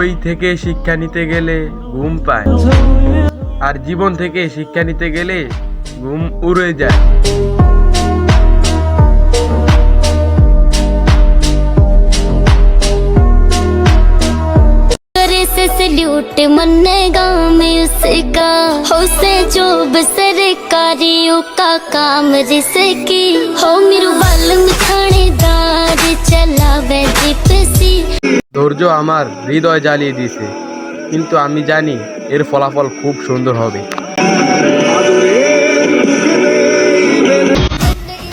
বই থেকে শিক্ষা নিতে গেলে ঘুম পায়, আর জীবন থেকে শিক্ষা নিতে গেলে ঘুম উড়ে যায়। सल्यूट मन्ने गाँव में उसका हो से जो सरकारियों का काम जिसकी हो मेरू बालम थानेदार चलावे जिपसी। ধৈর্য আমার হৃদয় জ্বালিয়ে দিয়েছে, কিন্তু আমি জানি এর ফলাফল খুব সুন্দর হবে।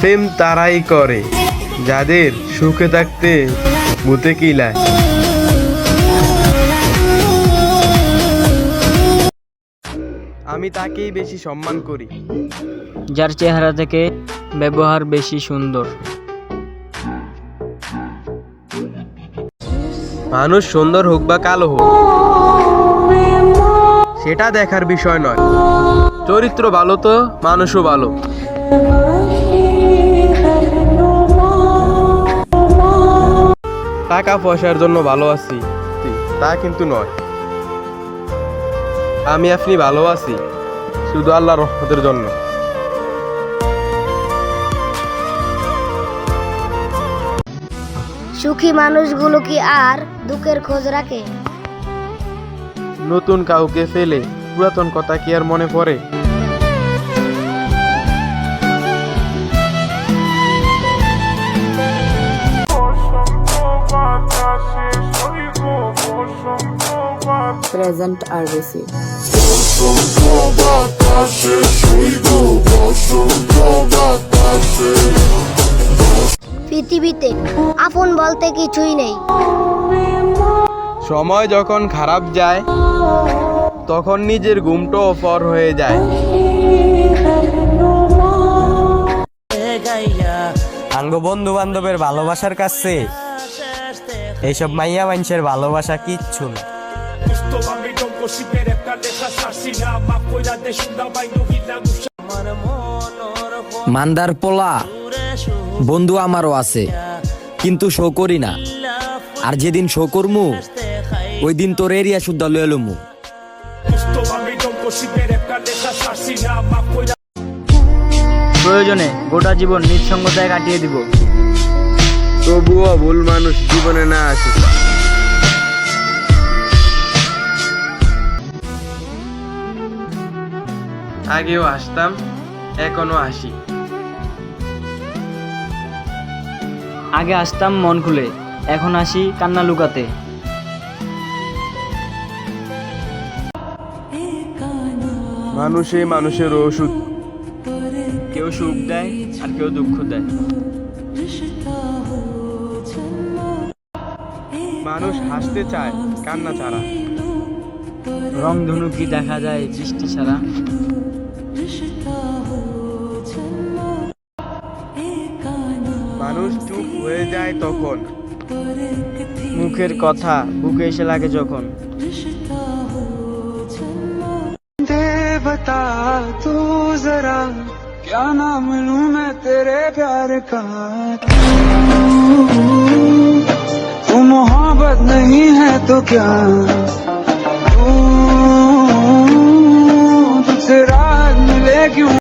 প্রেম তারাই করে যাদের সুখে থাকতে ভূতে কিলায়। আমি তাকেই বেশি সম্মান করি যার চেহারা থেকে ব্যবহার বেশি সুন্দর। মানুষ সুন্দর হোক বা কালো হোক সেটা দেখার বিষয় নয়, চরিত্র ভালো তো মানুষও ভালো। টাকা পয়সার জন্য ভালো আছি তা কিন্তু নয়, আমি আপনি ভালো আছি শুধু আল্লাহর রহমতের জন্য। সুখী মানুষগুলো কি আর দুঃখের খোঁজ রাখে? নতুন কাউকে ফেলে পুরাতন কথা কি আর মনে পড়ে? প্রেজেন্ট আর বেশি। পৃথিবীতে আপন বলতে কিছুই নেই। সময় যখন খারাপ যায় তখন নিজের ঘুমটাও পর হয়ে যায়। আঙ্গ বন্ধু বান্ধবের ভালোবাসার কাছে এইসব মাইয়া মানুষের ভালোবাসা কিচ্ছু না। মান্দার পোলা বন্ধু আমারও আছে, কিন্তু শো করি না। আর যেদিন শো করমু ওই দিন তোর এরিয়া শুদ্ধ লয়ে লমু। প্রয়োজনে গোটা জীবন নিঃসঙ্গতায় কাটিয়ে দিব, তবুও ভুল মানুষ জীবনে না আসে। আগেও হাসতাম, এখনো হাসি। আগে আসতাম মন খুলে, এখন আসি কান্না লুকাতে। মানুষে মানুষের ওষুধ, কেউ সুখ দেয় আর কেউ দুঃখ দেয়। মানুষ হাসতে চায় কান্না ছাড়া, রংধনু কি দেখা যায় বৃষ্টি ছাড়া। মানুষ চুপ হয়ে যায় তখন, মুখের কথা বুকে এসে লাগে যখন। बता तू जरा क्या नाम लूं मैं तेरे प्यार का, तू मोहब्बत नहीं है तो क्या, तुझसे राहत मिले क्यों।